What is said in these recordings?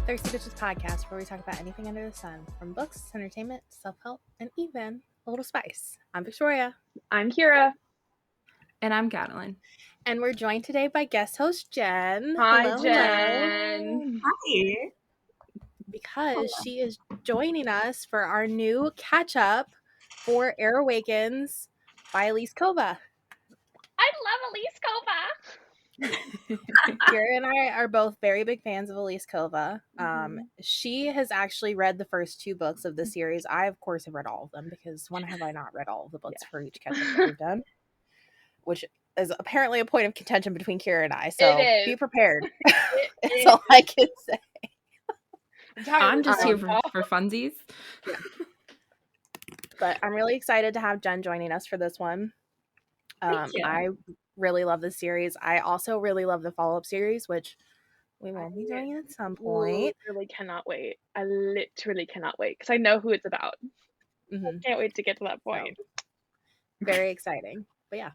Thirsty Bitches podcast, where we talk about anything under the sun, from books, entertainment, self-help, and even a little spice. I'm Victoria. I'm Kiara. And I'm Katalyn. And we're joined today by guest host Jen. Hi, Hello, Jen. Hi. Because she is joining us for our new catch-up for AIr Awakens by Elise Kova. I love Elise Kova. Kiara and I are both very big fans of Elise Kova. She has actually read the first two books of the series. I, of course, have read all of them because when have I not read all of the books for each catch-up that we've done? Which is apparently a point of contention between Kiara and I. So be prepared. That's all I can say. I'm just here for funsies. Yeah. But I'm really excited to have Jen joining us for this one. I really love this series. I also really love the follow-up series, which we will be doing at some point. I literally cannot wait. I literally cannot wait because I know who it's about. I can't wait to get to that point. So, very exciting. But yeah,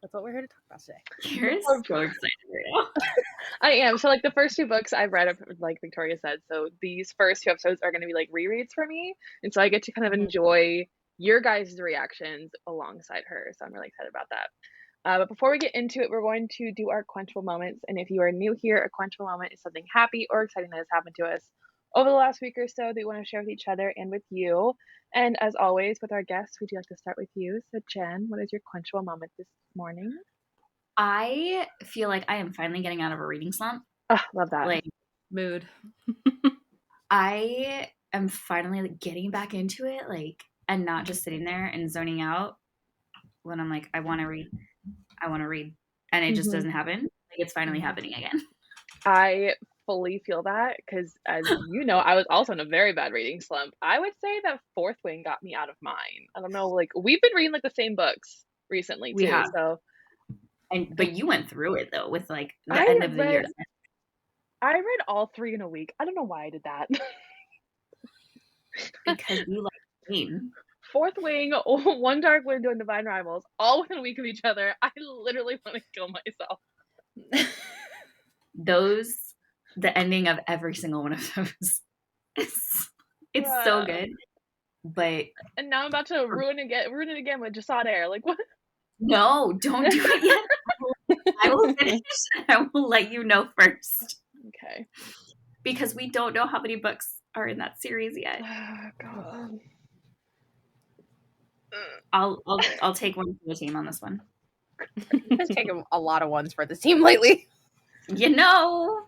that's what we're here to talk about today. You're so excited right now. I am. So, like, the first two books I've read, like Victoria said, so these first two episodes are going to be, like, rereads for me. And so I get to kind of enjoy your guys' reactions alongside her. So I'm really excited about that. But before we get into it, we're going to do our quenchable moments. And if you are new here, a quenchable moment is something happy or exciting that has happened to us over the last week or so that we want to share with each other and with you. And as always, with our guests, we do like to start with you. So Jen, what is your quenchable moment this morning? I feel like I am finally getting out of a reading slump. Oh, love that. Like, mood. I am finally getting back into it, and not just sitting there and zoning out when I'm like, I want to read. And it just doesn't happen. Like, it's finally happening again. I fully feel that because, as you know, I was also in a very bad reading slump. I would say that Fourth Wing got me out of mine. I don't know, like, we've been reading, like, the same books recently, too. We have. So. But you went through it, though, with, like, the end of the year. I read all three in a week. I don't know why I did that. Because you like pain. Fourth Wing, One Dark Window, and Divine Rivals, all within a week of each other. I literally want to kill myself. The ending of every single one of those, it's so good. But and now I'm about to ruin it again with Jasad Air. Like, what? No, don't do it yet. I will finish. I will let you know first. Okay. Because we don't know how many books are in that series yet. Oh, God. I'll take one for the team on this one. You've been taking a lot of ones for the team lately. You know,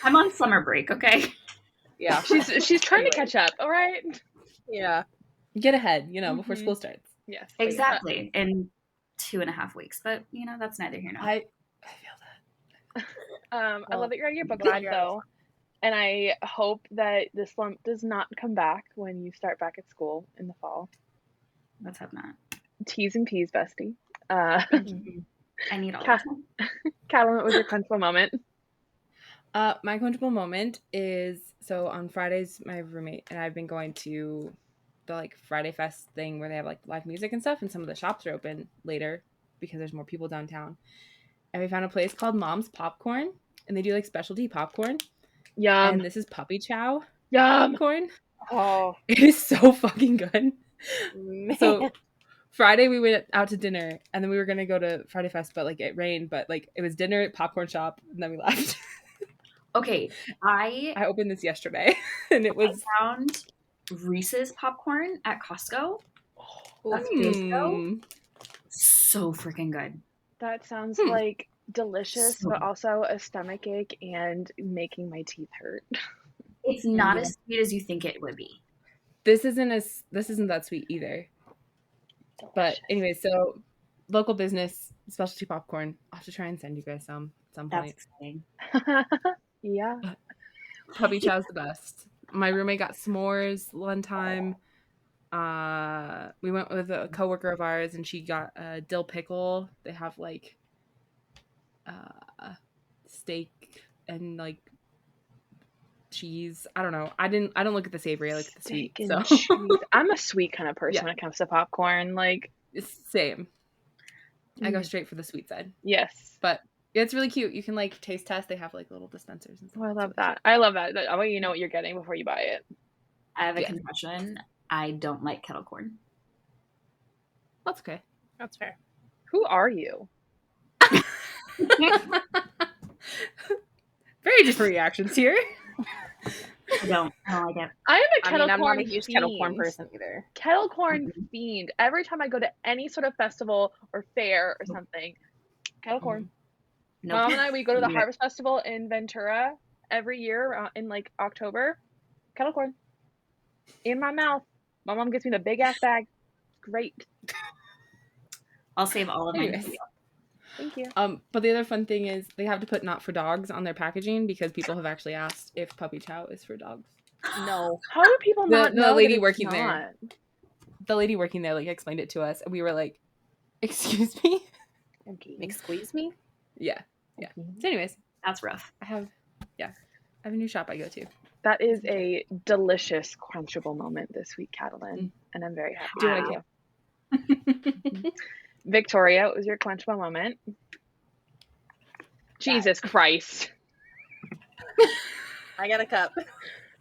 I'm on summer break, okay? Yeah, she's trying to catch up. All right. Yeah, get ahead, before school starts. Yes, exactly. In 2.5 weeks, but that's neither here nor there. I feel that. I love that you're out of your book club though, and I hope that the slump does not come back when you start back at school in the fall. Let's hope not. T's and P's, bestie. I need all of them. Katalyn, what was your quenchable moment? My quenchable moment is, so on Fridays, my roommate and I have been going to the Friday Fest thing where they have live music and stuff, and some of the shops are open later because there's more people downtown. And we found a place called Mom's Popcorn, and they do specialty popcorn. Yum. And this is puppy chow popcorn. Oh, it is so fucking good. Man. So Friday we went out to dinner, and then we were gonna go to Friday Fest, but it rained. But it was dinner at popcorn shop, and then we left. Okay, I opened this yesterday, and it was found Reese's popcorn at Costco. So freaking good. That sounds like delicious, but also a stomach ache and making my teeth hurt. It's not as sweet as you think it would be. This isn't that sweet either. Delicious. But anyway, so local business, specialty popcorn. I'll have to try and send you guys some at some point. That's exciting. Yeah. Puppy chow's the best. My roommate got s'mores one time. We went with a coworker of ours, and she got a dill pickle. They have steak and cheese. I don't know. I don't look at the savory. I look at the sweet. So I'm a sweet kind of person when it comes to popcorn. It's same. I go straight for the sweet side. Yes. But Yeah, it's really cute. You can like taste test. They have like little dispensers and stuff. Oh, I It's love really that. I love that. I want you to know what you're getting before you buy it. I have a Yeah. confession. I don't like kettle corn. That's okay. That's fair. Who are you? Very different reactions here. I don't like it. I am a I kettle mean, I'm corn not a huge fiend. kettle corn person either. Kettle corn fiend. Every time I go to any sort of festival or fair or something, kettle corn. Nope. My mom and I, we go to the Yeah. Harvest Festival in Ventura every year in like October. Kettle corn. In my mouth. My mom gets me the big ass bag. Great. I'll save all of mine. Anyways. Thank you. But the other fun thing is they have to put not for dogs on their packaging because people have actually asked if puppy chow is for dogs. No. How do people not know lady that it's working not? there. The lady working there like explained it to us, and we were like, "Excuse me." Okay. Excuse me? Yeah. Okay. So, anyways, That's rough. I have a new shop I go to. That is a delicious, quenchable moment this week, Katalyn, and I'm very happy. Do what I for can. you. Victoria, what was your quenchable moment? Jesus Christ. I got a cup.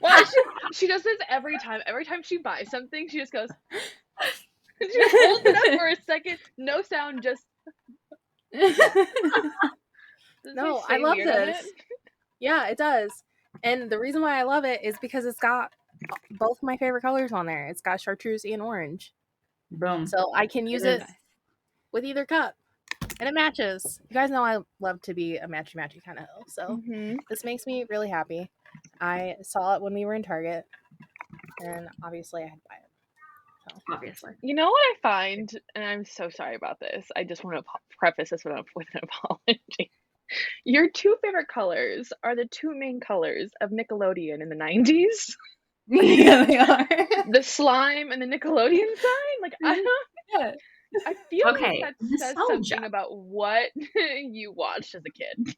Well, she does this every time. Every time she buys something, she just goes. She holds it up for a second, no sound, just. No, I love this. Yeah, it does. And the reason why I love it is because it's got both my favorite colors on there. It's got chartreuse and orange. Boom. So I can use it with either cup. And it matches. You guys know I love to be a matchy-matchy kind of hoe. So this makes me really happy. I saw it when we were in Target. And obviously I had to buy it. So. Obviously. You know what I find, and I'm so sorry about this. I just want to preface this with an apology. Your two favorite colors are the two main colors of Nickelodeon in the 90s. Yeah, they are. The slime and the Nickelodeon sign. Like I feel Okay, like that says nostalgia. something about what you watched as a kid.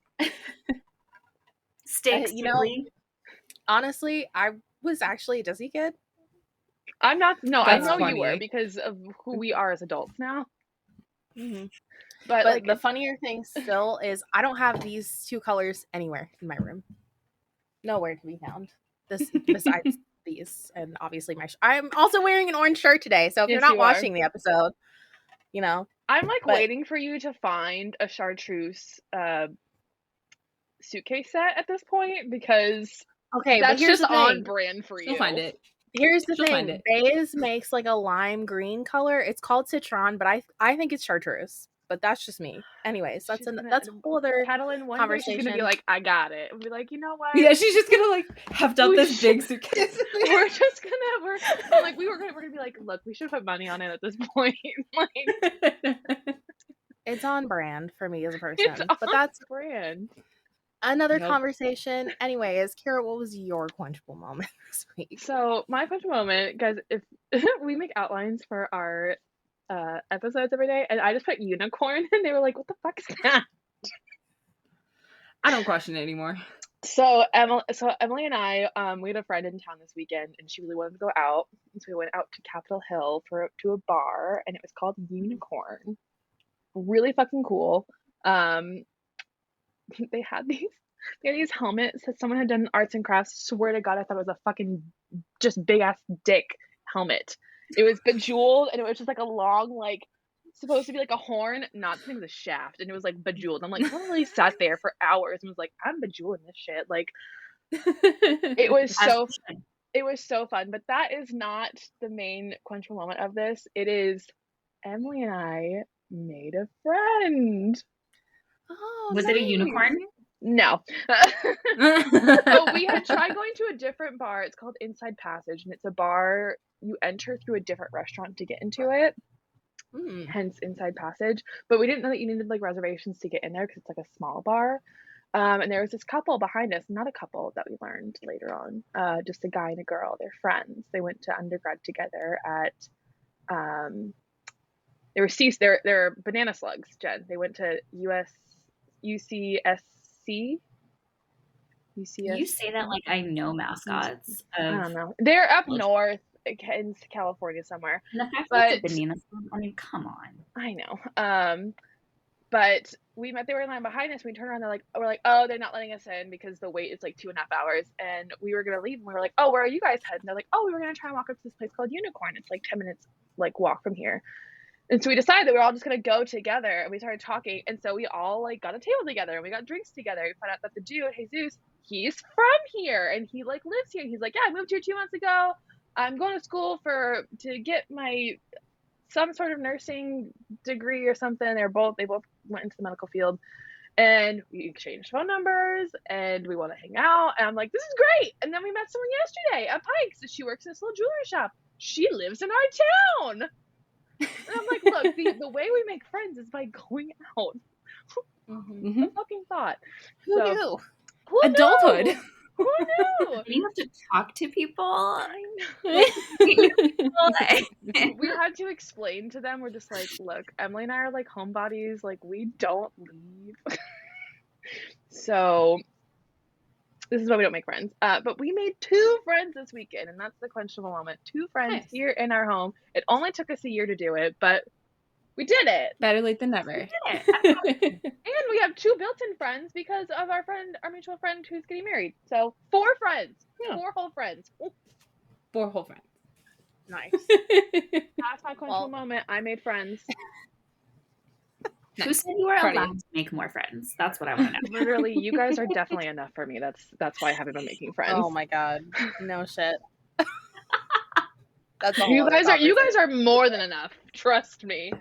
Sticks, you know, honestly, I was actually a Disney kid. I'm not. No, That's I know funny. you were because of who we are as adults now. Mm-hmm. But like, the funnier thing still is I don't have these two colors anywhere in my room. Nowhere to be found. This besides these, and obviously I'm also wearing an orange shirt today. So if you're not watching the episode, you know, I'm like waiting for you to find a chartreuse suitcase set at this point because that's just on brand for you. You'll find it. Here's the thing. Baze makes like a lime green color. It's called citron, but I think it's chartreuse. But that's just me. Anyways, that's a whole other Katalyn, one conversation. Day she's gonna be like, I got it. And be like, you know what? Yeah, she's just gonna like heft up this big suitcase. We're like we're gonna be like, look, we should put money on it at this point. Like, it's on brand for me as a person. But that's brand. Another conversation. Anyways, Kiara, what was your quenchable moment this week? So my quenchable moment, guys, if we make outlines for our episodes every day, and I just put unicorn, and they were like, "What the fuck is that?" I don't question it anymore. So Emily and I, we had a friend in town this weekend, and she really wanted to go out, and so we went out to Capitol Hill to a bar, and it was called Unicorn. Really fucking cool. They had these helmets that someone had done in arts and crafts. Swear to God, I thought it was a fucking just big ass dick helmet. It was bejeweled, and it was just like a long, like supposed to be like a horn, not something with a shaft, and it was like bejeweled. I'm like, I really sat there for hours and was like, I'm bejeweling this shit. Like, it was so fun. But that is not the main quenchable moment of this. It is Emily and I made a friend. Oh, was it a unicorn? No. So we had tried going to a different bar. It's called Inside Passage, and it's a bar you enter through a different restaurant to get into it. Hence Inside Passage. But we didn't know that you needed like reservations to get in there because it's like a small bar. And there was this couple behind us, not a couple that we learned later on, just a guy and a girl. They're friends. They went to undergrad together at they're banana slugs, Jen. They went to UCSC. You say that like I know mascots. I don't know. They're up north in California somewhere. And the fact that it's a banana slug, I mean, come on. I know. But they were in line behind us. We turned around, we're like, oh, they're not letting us in because the wait is like 2.5 hours. And we were going to leave. And we were like, oh, where are you guys heading? They're like, oh, we were going to try and walk up to this place called Unicorn. It's like 10 minutes like walk from here. And so we decided that we were all just going to go together, and we started talking. And so we all like got a table together and we got drinks together. We found out that the dude, Jesus, he's from here and he like lives here. He's like, yeah, I moved here 2 months ago. I'm going to school to get my some sort of nursing degree or something. They both went into the medical field, and we exchanged phone numbers and we want to hang out. And I'm like, this is great. And then we met someone yesterday at Pike's. She works in this little jewelry shop. She lives in our town. And I'm like, look, the way we make friends is by going out. Mm-hmm. A fucking thought. Who knew? Who Adulthood. knew? Who knew? You have to talk to people. I know. We had to explain to them. We're just like, look, Emily and I are like homebodies. Like, we don't leave. So this is why we don't make friends. But we made 2 friends this weekend, and that's the questionable moment. 2 friends here in our home. It only took us a year to do it, but we did it. Better late than never. And we have 2 built-in friends because of our mutual friend who's getting married. So 4 friends. Yeah. 4 whole friends. 4 whole friends. Nice. That's my questionable moment. I made friends. Who said you were allowed to make more friends? That's what I want to know. Literally, you guys are definitely enough for me. That's why I haven't been making friends. Oh my god. No shit. That's you guys are more than enough. Trust me.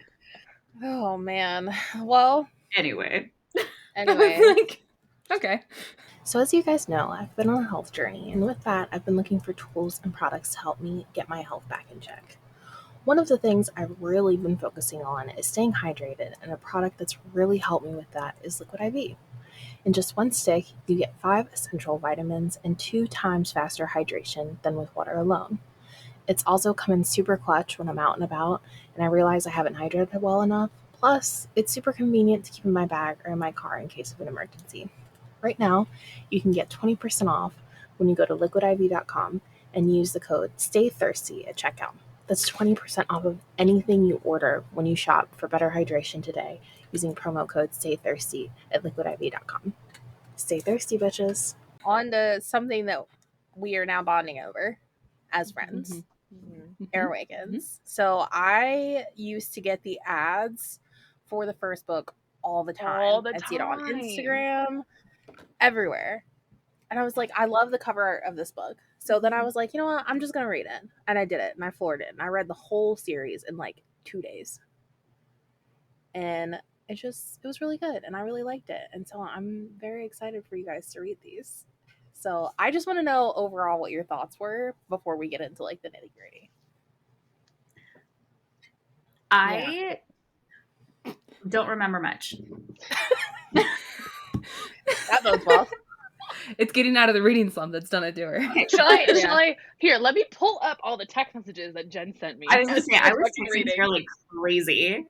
Oh man. Well, anyway. Okay. So as you guys know, I've been on a health journey, and with that, I've been looking for tools and products to help me get my health back in check. One of the things I've really been focusing on is staying hydrated, and a product that's really helped me with that is Liquid IV. In just 1 stick, you get 5 essential vitamins and 2 times faster hydration than with water alone. It's also come in super clutch when I'm out and about, and I realize I haven't hydrated well enough. Plus, it's super convenient to keep in my bag or in my car in case of an emergency. Right now, you can get 20% off when you go to liquidiv.com and use the code STAYTHIRSTY at checkout. That's 20% off of anything you order when you shop for better hydration today using promo code STAYTHIRSTY at liquidiv.com. Stay thirsty, bitches. On to something that we are now bonding over as friends. AIr Awakens. So I used to get the ads for the first book all the time. I'd see it on Instagram, everywhere. And I was like, I love the cover art of this book. So then I was like, you know what? I'm just going to read it. And I did it. And I floored it. And I read the whole series in like 2 days. And it was really good. And I really liked it. And so I'm very excited for you guys to read these. So I just want to know overall what your thoughts were before we get into like the nitty gritty. I don't remember much. That bodes well. It's getting out of the reading slump that's done it to her. Okay, shall I? Here, let me pull up all the text messages that Jen sent me. I was going to say, I was texting her like crazy.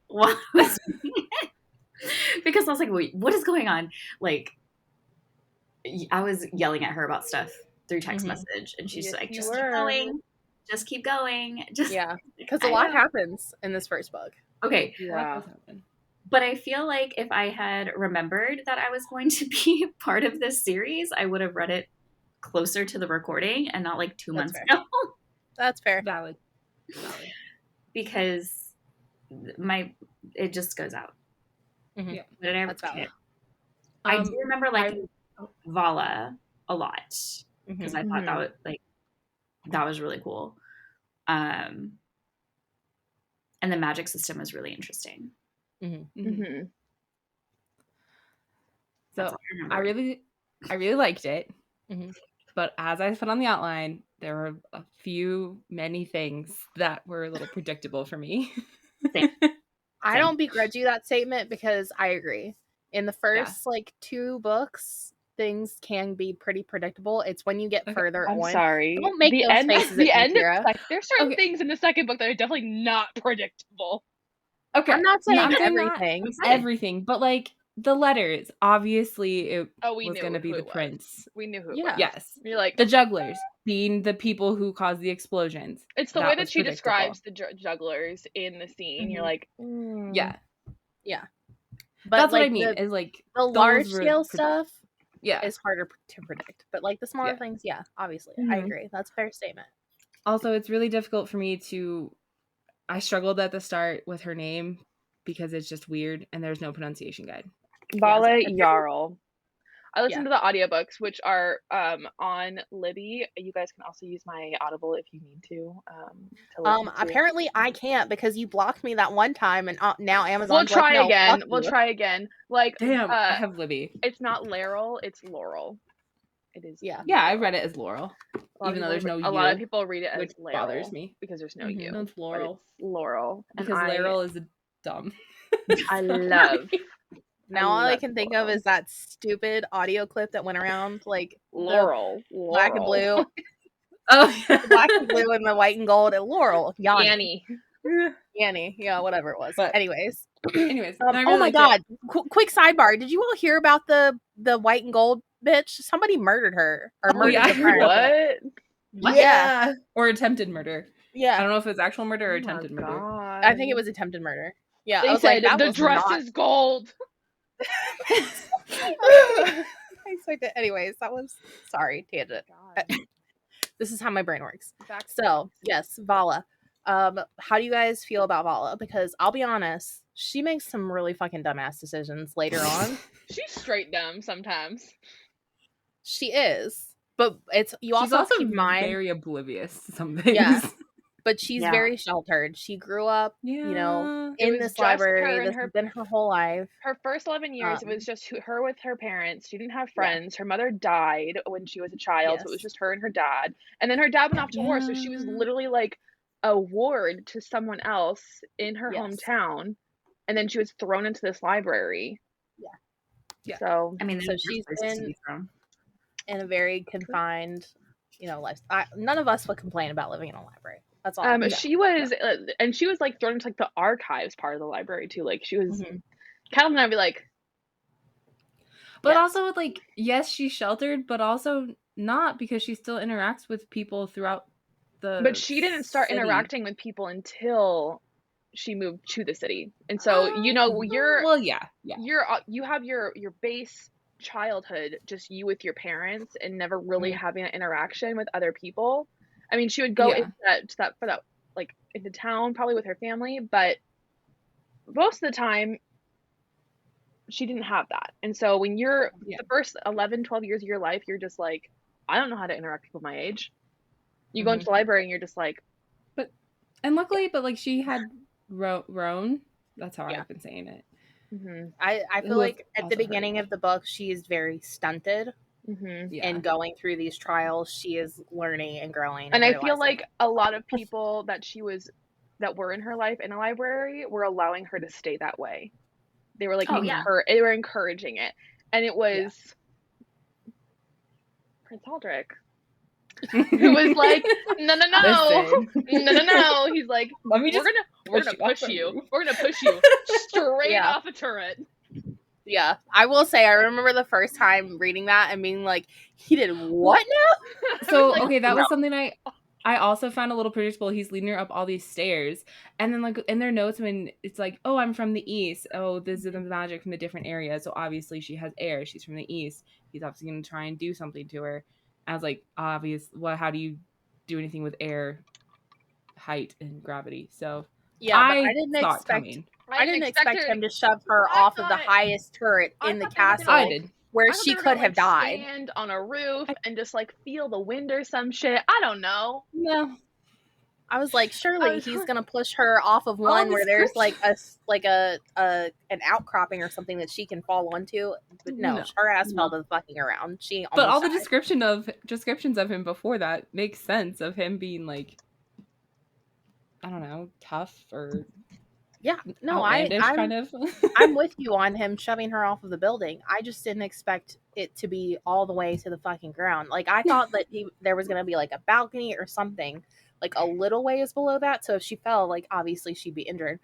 Because I was like, wait, what is going on? Like, I was yelling at her about stuff through text message, and she's like, just keep going. Just keep going. Because a lot happens in this first book. Okay. Yeah. But I feel like if I had remembered that I was going to be part of this series, I would have read it closer to the recording and not like 2 months ago. That's fair. Valid. Because it just goes out. Mm-hmm. Yeah. That's valid. I do remember liking Vala a lot because I thought that was really cool. And the magic system was really interesting. So I really liked it, but as I put on the outline, there were many things that were a little predictable for me. I don't begrudge you that statement because I agree. In the first 2 books, things can be pretty predictable. It's when you get further on. I'm sorry. Don't make those faces at Kiara. There's certain things in the second book that are definitely not predictable. Okay, I'm not saying everything. Everything, but like the letters, obviously it was going to be the prince. We knew who it was. Yes. You're like the jugglers being the people who caused the explosions. It's the way that she describes the jugglers in the scene. You're like, yeah. But that's like, what I mean. Is like the large scale stuff is harder to predict. But like the smaller things, obviously. I agree. That's a fair statement. Also, it's really difficult for me to. I struggled at the start with her name because it's just weird and there's no pronunciation guide. Vala Jarl. I listen to the audiobooks, which are on Libby. You guys can also use my Audible if you need to listen to. Apparently I can't because you blocked me that one time, and now Amazon's We'll try like, no, again. fuck We'll you. try again. Like, damn, I have Libby. It's not Laurel, it's Laurel. It is. Yeah, I read it as Laurel, even though there's no U. A lot of people read it as which Laurel, bothers me because there's no U. No, it's Laurel. It's Laurel. Because Laurel is dumb. I love. Now all I can think of is that stupid audio clip that went around, like Laurel, black and blue. Oh, black and blue and the white and gold and Laurel. Yanni. Yeah, whatever it was. But anyways, really oh my god! Quick sidebar: did you all hear about the white and gold bitch? Somebody murdered her or murdered the friend. What? Yeah, or attempted murder. Yeah, I don't know if it's actual murder or attempted murder. I think it was attempted murder. Yeah, they said the dress is gold. I expect it. Anyways, that was sorry, tangent. This is how my brain works. So yes, Vala. How do you guys feel about Vala? Because I'll be honest, she makes some really fucking dumbass decisions later on. She's straight dumb sometimes. She is, but she's also keep in mind very oblivious to some things. Yeah. But she's very sheltered. She grew up, you know, in this library. This has been her whole life. Her first 11 years, it was just her with her parents. She didn't have friends. Her mother died when she was a child, so it was just her and her dad. And then her dad went off to war, so she was literally like a ward to someone else in her hometown. And then she was thrown into this library. Yeah. So, I mean, so she's been in a very confined, life. None of us would complain about living in a library. That's all. She was, and she was like thrown into like the archives part of the library too. Like she was, Katalyn and I'd be like, but also like, yes, she's sheltered, but also not, because she still interacts with people throughout the. But she didn't start interacting with people until she moved to the city, and so you're you have your base childhood, just you with your parents, and never really having an interaction with other people. I mean, she would go into into town probably with her family, but most of the time she didn't have that. And so when you're the first 11, 12 years of your life, you're just like, I don't know how to interact with people my age. You go into the library and you're just like, and luckily, but like she had Roan. That's how I've been saying it. I feel like at the beginning of the book, she is very stunted. And going through these trials, she is learning and growing. And I feel like a lot of people that were in her life in a library were allowing her to stay that way. They were like, they were encouraging it. And it was Prince Aldrich who was like, no. He's like, we're gonna push you. We're gonna push you straight off a turret. Yeah, I will say, I remember the first time reading that and being like, he did what now? So, that was something I also found a little predictable. He's leading her up all these stairs. And then, like, in their notes, when it's like, oh, I'm from the East. Oh, this is the magic from the different areas. So, obviously, she has air. She's from the East. He's obviously going to try and do something to her. I was like, how do you do anything with air, height, and gravity? So, I didn't expect him to shove her off of the highest turret in the castle where she could have died. Stand on a roof and just like feel the wind or some shit. I don't know. No. I was like, surely he's gonna push her off of one where there's like an outcropping or something that she can fall onto. But no. Her ass fell to the fucking ground. But all the descriptions of him before that makes sense of him being like, I don't know, tough or I'm with you on him shoving her off of the building. I just didn't expect it to be all the way to the fucking ground. Like, I thought that there was gonna be like a balcony or something like a little ways below that, so if she fell, like, obviously she'd be injured.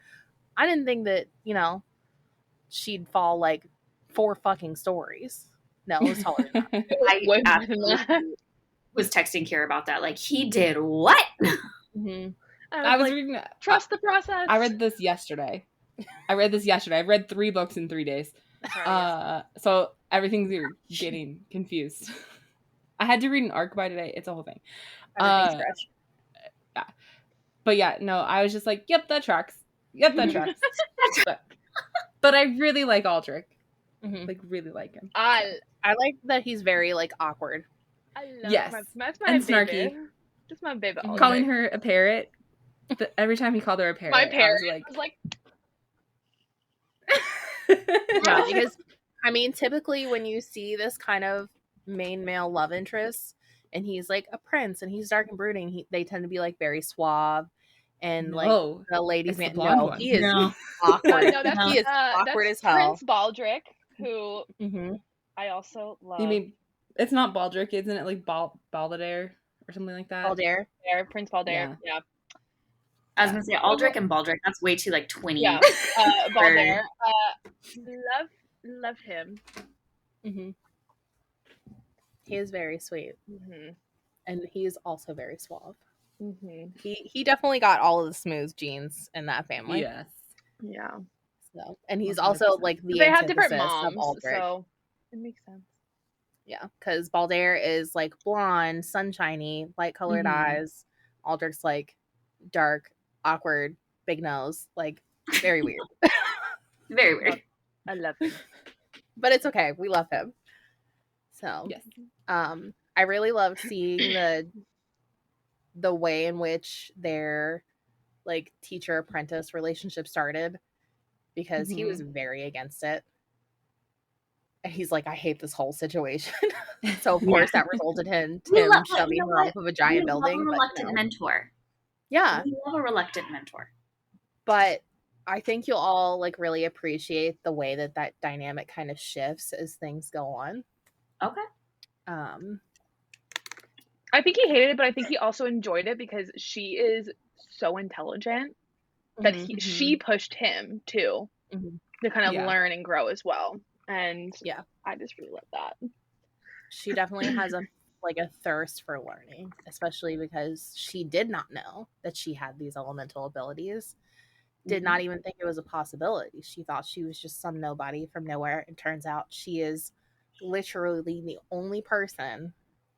I didn't think that she'd fall like 4 fucking stories. No, it was taller than that. I absolutely was texting Kiara about that. Like, he did what? I was reading. Trust the process. I read this yesterday. I read this yesterday. I've read 3 books in 3 days. So everything's getting confused. I had to read an arc by today. It's a whole thing. Everything's fresh. Yeah. But yeah, no, I was just like, yep, that tracks. Yep, that tracks. But I really like Aldrich. Like, really like him. I like that he's very, like, awkward. I love that's my and baby. snarky. Just my baby. Calling her a parrot. But every time he called her a parrot, my parrot, I was like yeah, because I mean, typically when you see this kind of main male love interest, and he's like a prince, and he's dark and brooding, they tend to be like very suave, and like the ladies man. No, he is awkward. No, he is awkward as hell. Prince Baldric, who I also love. You mean it's not Baldric, isn't it? Like Baldair or something like that. Baldair, Prince Baldair. Yeah. I was gonna say Aldrich and Baldric. That's way too like twinny. Yeah, Baldair. Love him. He is very sweet, and he is also very suave. He definitely got all of the smooth genes in that family. Yes. Yeah. So, and he's 100%. Also like the they have different moms, so it makes sense. Yeah, because Baldair is like blonde, sunshiny, light colored eyes. Aldrich's like dark, awkward, big nose, like very weird. Very weird. I love him, but it's okay. We love him. So yes, I really loved seeing the way in which their like teacher apprentice relationship started, because he was very against it. And he's like, I hate this whole situation. So of course that resulted in him shoving her off of a giant building. Love a reluctant mentor. Yeah. We love a reluctant mentor. But I think you'll all like really appreciate the way that dynamic kind of shifts as things go on. Okay. I think he hated it, but I think he also enjoyed it because she is so intelligent that she pushed him too to kind of learn and grow as well. And I just really love that. She definitely has a thirst for learning, especially because she did not know that she had these elemental abilities. Did not even think it was a possibility. She thought she was just some nobody from nowhere. It turns out she is literally the only person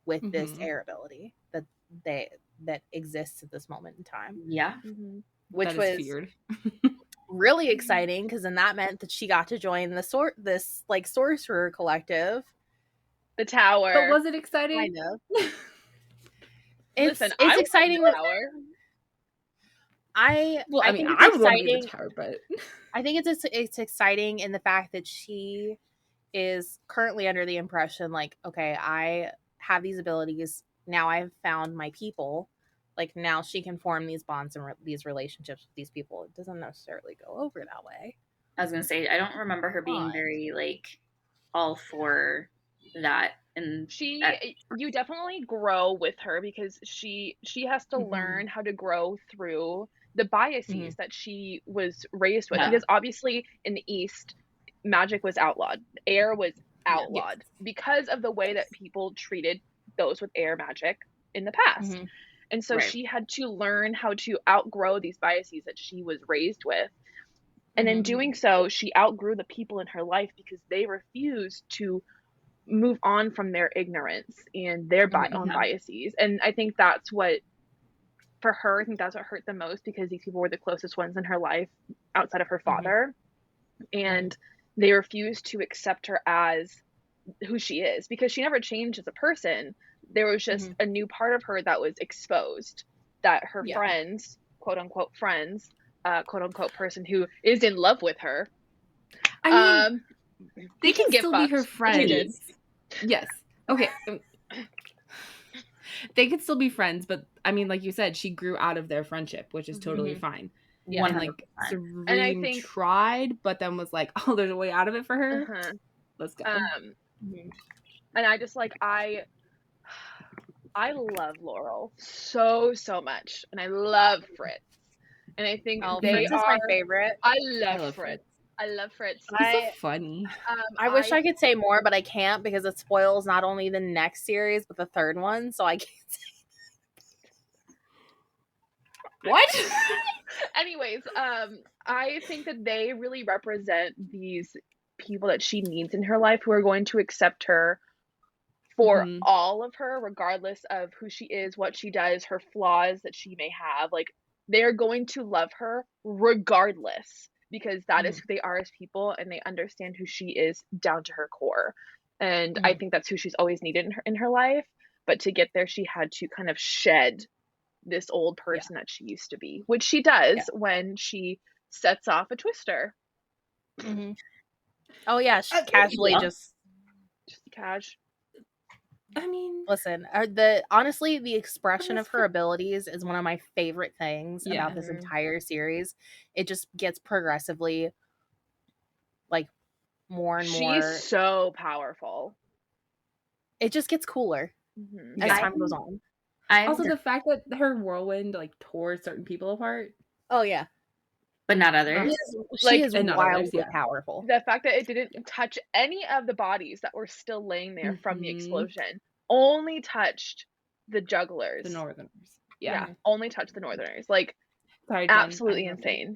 with this air ability that exists at this moment in time. Yeah. Which was weird. Really exciting, because then that meant that she got to join this sorcerer collective, the tower. But was it exciting? Kind of. It's exciting. I mean, I would want to be in the tower, but I think it's exciting in the fact that she is currently under the impression like, okay, I have these abilities now. I've found my people. Like, now she can form these bonds and these relationships with these people. It doesn't necessarily go over that way. I was going to say, I don't remember her being very, like, all for that. And you definitely grow with her, because she has to learn how to grow through the biases that she was raised with. Because obviously in the East, magic was outlawed. Air was outlawed because of the way that people treated those with air magic in the past. And so she had to learn how to outgrow these biases that she was raised with. And in doing so, she outgrew the people in her life because they refused to move on from their ignorance and their own biases. And I think that's what, for her, I think that's what hurt the most, because these people were the closest ones in her life outside of her father. And they refused to accept her as who she is, because she never changed as a person. There was just a new part of her that was exposed, that her friends, quote unquote friends, quote unquote person who is in love with her, I mean, they can still be her friends. Yes. Okay. They could still be friends, but I mean, like you said, she grew out of their friendship, which is totally fine. Yeah. And like Serene tried, but then was like, oh, there's a way out of it for her. Let's go. And I just like, I love Laurel so much, and I love Fritz, and I think Fritz is my favorite. I love Fritz. I love Fritz. He's so funny. I wish I could say more, but I can't, because it spoils not only the next series but the third one, so I can't say. What? Anyways, I think that they really represent these people that she needs in her life who are going to accept her for all of her, regardless of who she is, what she does, her flaws that she may have. Like, they're going to love her regardless, because that is who they are as people, and they understand who she is down to her core. And I think that's who she's always needed in her life. But to get there, she had to kind of shed this old person that she used to be, which she does when she sets off a twister. Oh yeah, she casually just cash. I mean, listen, honestly, the expression of her abilities is one of my favorite things about this entire series. It just gets progressively like more and more. She's so powerful. It just gets cooler as time goes on. Also, the fact that her whirlwind like tore certain people apart. Oh yeah, but not others. She is wildly powerful. The fact that it didn't touch any of the bodies that were still laying there from the explosion, only touched the jugglers, the Northerners. Yeah, only touched the Northerners. Like, sorry, Jen, absolutely insane.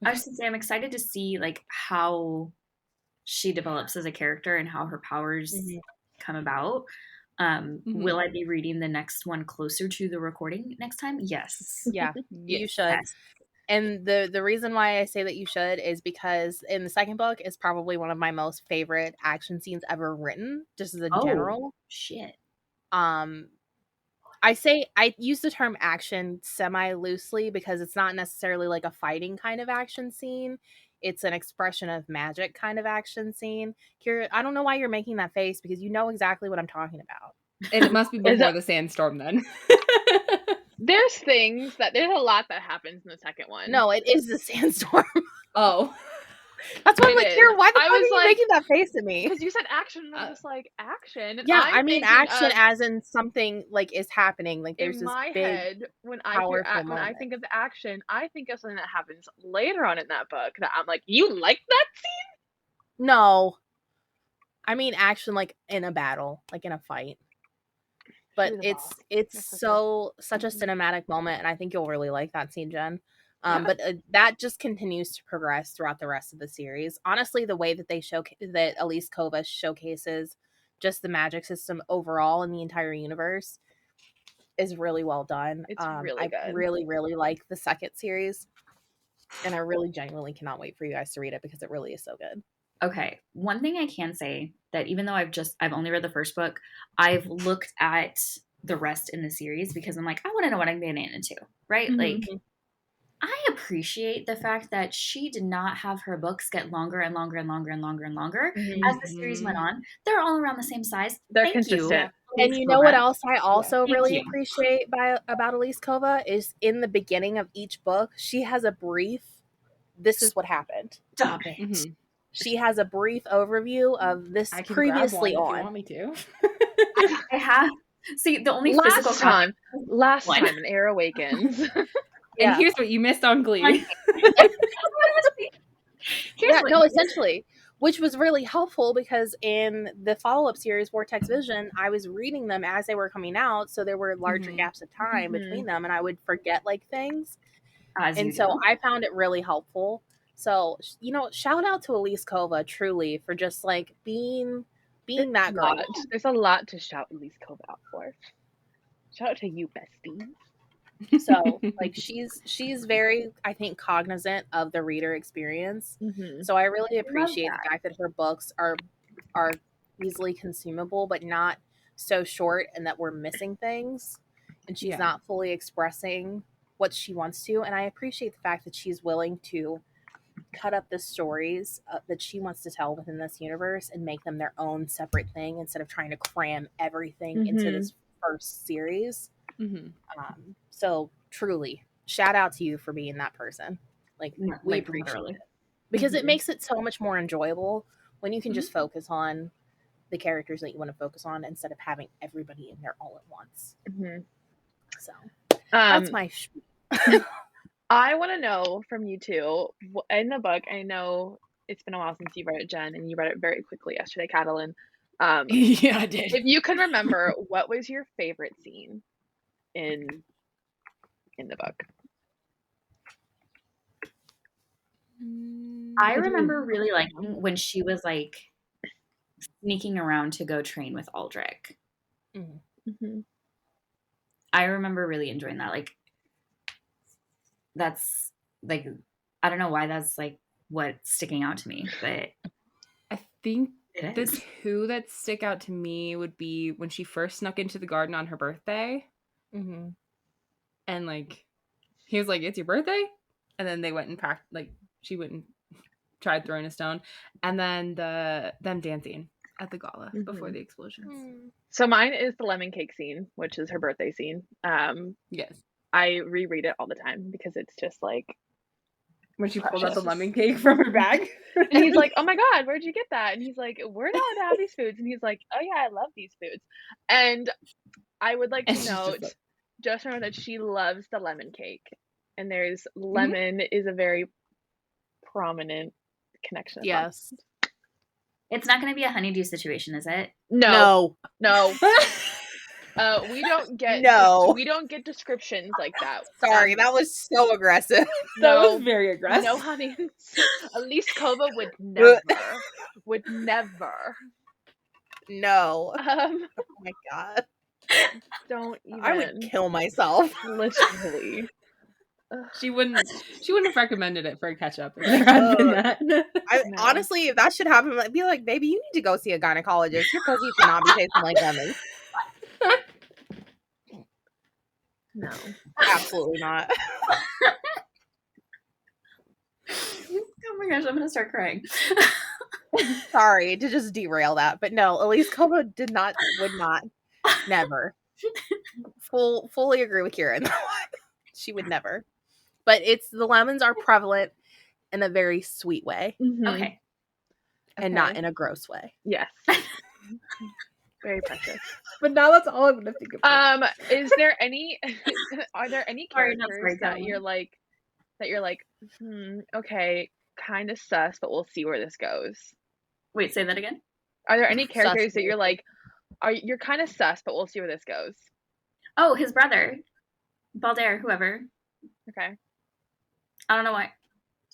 I was gonna say, I'm excited to see like how she develops as a character and how her powers come about. Will I be reading the next one closer to the recording next time? Yes. Yeah, you should. Yes. And the reason why I say that you should is because in the second book is probably one of my most favorite action scenes ever written, just as a general. Shit. I use the term action semi loosely because it's not necessarily like a fighting kind of action scene. It's an expression of magic kind of action scene. Kiara, I don't know why you're making that face, because you know exactly what I'm talking about. It must be before the sandstorm then. There's a lot that happens in the second one. No, it is the sandstorm. Oh. That's why I'm like, Kiara, why the fuck are you making that face at me? Because you said action, and I'm just like, action? And yeah, I mean action as in something like is happening. Like there's in this my big, head, when I think of the action, I think of something that happens later on in that book that I'm like, you like that scene? No. I mean action like in a battle, like in a fight. But it's such a cinematic moment, and I think you'll really like that scene, Jen. But that just continues to progress throughout the rest of the series. Honestly, the way that that Elise Kova showcases just the magic system overall in the entire universe is really well done. It's really good. I really, really like the second series, and I really genuinely cannot wait for you guys to read it because it really is so good. Okay, one thing I can say that even though I've only read the first book, I've looked at the rest in the series because I'm like, I want to know what I'm getting into, right? Like, I appreciate the fact that she did not have her books get longer and longer and longer and longer and longer as the series went on. They're all around the same size. They're consistent. And you know what else I also really appreciate about Elise Kova is in the beginning of each book, she has a brief, this is what happened. Stop it. She has a brief overview of this previously on. If you want me to. I have. See, the only last time in AIr Awakens. And here's what you missed on Glee. Essentially. Which was really helpful because in the follow-up series, Vortex Vision, I was reading them as they were coming out, so there were larger gaps of time between them, and I would forget like things. I found it really helpful. So, shout out to Elise Kova, truly, for just like being that girl. There's a lot to shout Elise Kova out for. Shout out to you, bestie. So, like, she's very, I think, cognizant of the reader experience. So I really appreciate the fact that her books are easily consumable, but not so short and that we're missing things. And she's not fully expressing what she wants to. And I appreciate the fact that she's willing to cut up the stories that she wants to tell within this universe and make them their own separate thing instead of trying to cram everything into this first series. So truly, shout out to you for being that person. Like, we appreciate it because it makes it so much more enjoyable when you can just focus on the characters that you want to focus on instead of having everybody in there all at once. So that's my I want to know from you two, in the book, I know it's been a while since you read it, Jen, and you read it very quickly yesterday, Katalyn. Yeah, I did. If you can remember, what was your favorite scene in the book? I remember really liking when she was like sneaking around to go train with Aldrich. Mm-hmm. I remember really enjoying that. Like, that's like, I don't know why that's like what's sticking out to me, but I think it the is. two that stick out to me would be when she first snuck into the garden on her birthday. Mm-hmm. And like, he was like, "It's your birthday?" And then they went and she went and tried throwing a stone. And then them dancing at the gala before the explosions. So mine is the lemon cake scene, which is her birthday scene. Yes. I reread it all the time because it's just like when she pulled out precious. the lemon cake from her bag. And he's like, "Oh my God, where'd you get that?" And he's like, "We're not allowed to have these foods." And he's like, "Oh yeah, I love these foods." And I would like to note, just remember that she loves the lemon cake. And there's lemon is a very prominent connection. Yes. It's not going to be a honeydew situation, is it? No. We don't get descriptions like that. Sorry, that was so aggressive. That was very aggressive. No, honey. Elise Kova would never. No. Oh my God. Don't even. I would kill myself. Literally. She wouldn't have recommended it for ketchup if there had been that. Honestly, if that should happen, I'd be like, baby, you need to go see a gynecologist. Your pussy should not be tasting like lemon. No. Absolutely not. Oh my gosh, I'm gonna start crying. Sorry to just derail that, but no, Elise Kova would not, never. Fully agree with Kiara in that one. She would never. But the lemons are prevalent in a very sweet way. Mm-hmm. Okay. And not in a gross way. Yes. Very precious. But now that's all I'm gonna think about. Are there any characters that you're like, okay, kind of sus, but we'll see where this goes? Wait, say that again? Are there any characters that you're like, you're kind of sus, but we'll see where this goes? Oh, his brother. Balder, whoever. Okay. I don't know why.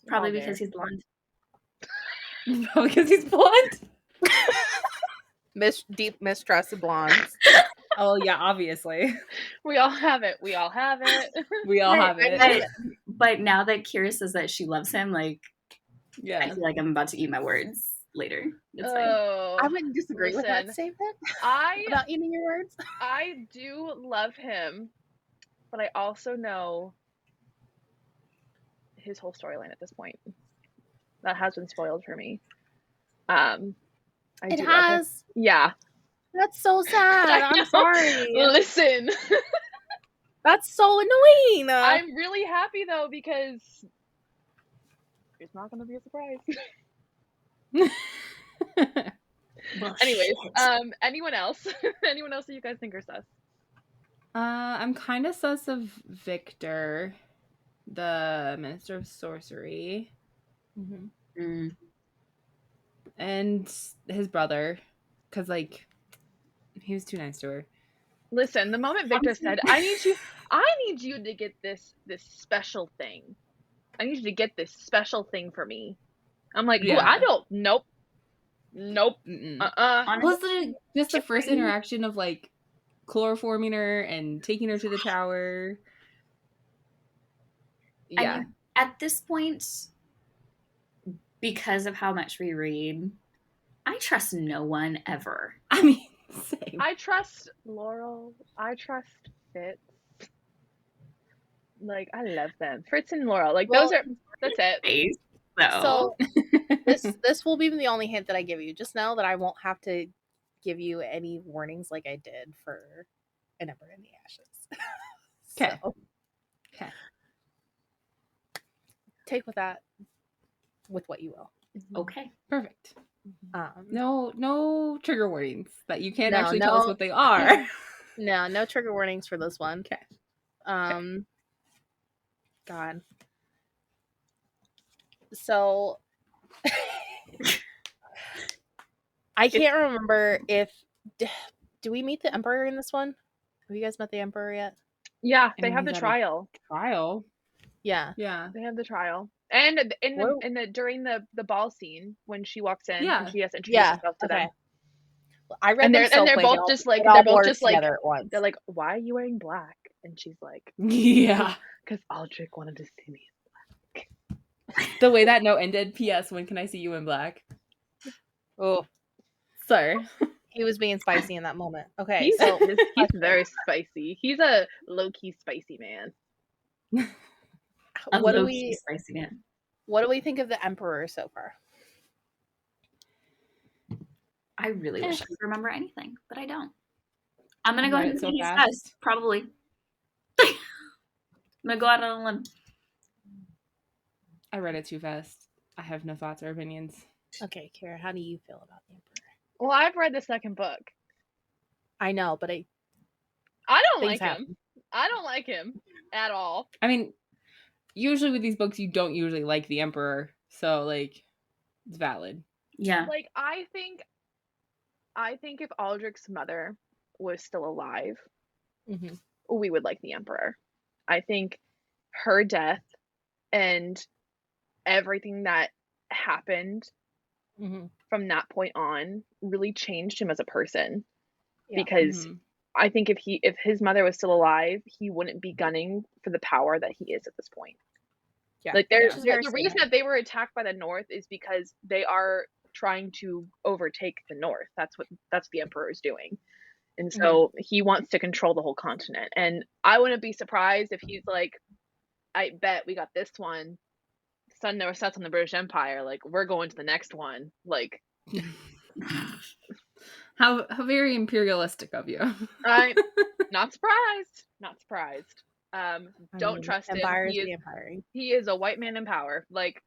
Probably because he's blonde. Probably because he's blonde? Deep mistrust of blondes. Oh yeah, obviously. We all have it. We all have it. But now that Kiara says that she loves him, like, yeah, I feel like I'm about to eat my words later. It's fine. I wouldn't disagree with that statement. About eating your words. I do love him, but I also know his whole storyline at this point. That has been spoiled for me. It has. Yeah. That's so sad. I'm sorry. Listen. That's so annoying. I'm really happy though because it's not going to be a surprise. Anyways, anyone else? Anyone else that you guys think are sus? I'm kind of sus of Victor, the Minister of Sorcery. Mm-hmm. Mm. And his brother, because like he was too nice to her. Listen, the moment Victor said, I need you to get this special thing. I need you to get this special thing for me. I'm like, yeah. I don't. Nope. Honestly, just the first interaction of like chloroforming her and taking her to the tower. Yeah. I mean, at this point, because of how much we read, I trust no one ever. I mean, same. I trust Laurel. I trust Fitz. Like, I love them. Fritz and Laurel. Like, that's it. So this will be the only hint that I give you. Just know that I won't have to give you any warnings like I did for An Ember in the Ashes. Okay. Okay. Take with what you will. Okay. Perfect. No trigger warnings that you can't actually tell us what they are. No trigger warnings for this one. Okay. God. So I can't remember if do we meet the Emperor in this one? Have you guys met the Emperor yet? Yeah, they have the trial. Yeah. They have the trial. And during the ball scene when she walks in and she has to introduce herself to them. I read them so they're quick. both just like together at once. They're like, why are you wearing black? And she's like, yeah, because Aldrich wanted to see me. The way that note ended, P.S. When can I see you in black? Oh, sir. He was being spicy in that moment. Okay, He's he's very spicy. He's a low-key spicy man. What do we spicy man. What do we think of the Emperor so far? I really wish I could remember anything, but I don't. I'm gonna go ahead and say he's best. Probably. I'm gonna go out on a limb. I read it too fast. I have no thoughts or opinions. Okay, Kiara, how do you feel about the Emperor? Well, I've read the second book. I know, but I don't like him. I don't like him at all. I mean, usually with these books, you don't usually like the Emperor, so like, it's valid. Yeah. Like I think if Aldrich's mother was still alive, we would like the Emperor. I think her death and everything that happened from that point on really changed him as a person. Because I think if his mother was still alive, he wouldn't be gunning for the power that he is at this point. Yeah. Like the reason that they were attacked by the North is because they are trying to overtake the North. That's the Emperor is doing. And so he wants to control the whole continent. And I wouldn't be surprised if he's like, I bet we got this one. Sun never sets on the British Empire. Like, we're going to the next one. Like, how very imperialistic of you. I'm not surprised. Not surprised. Don't trust him. He is a white man in power. Like,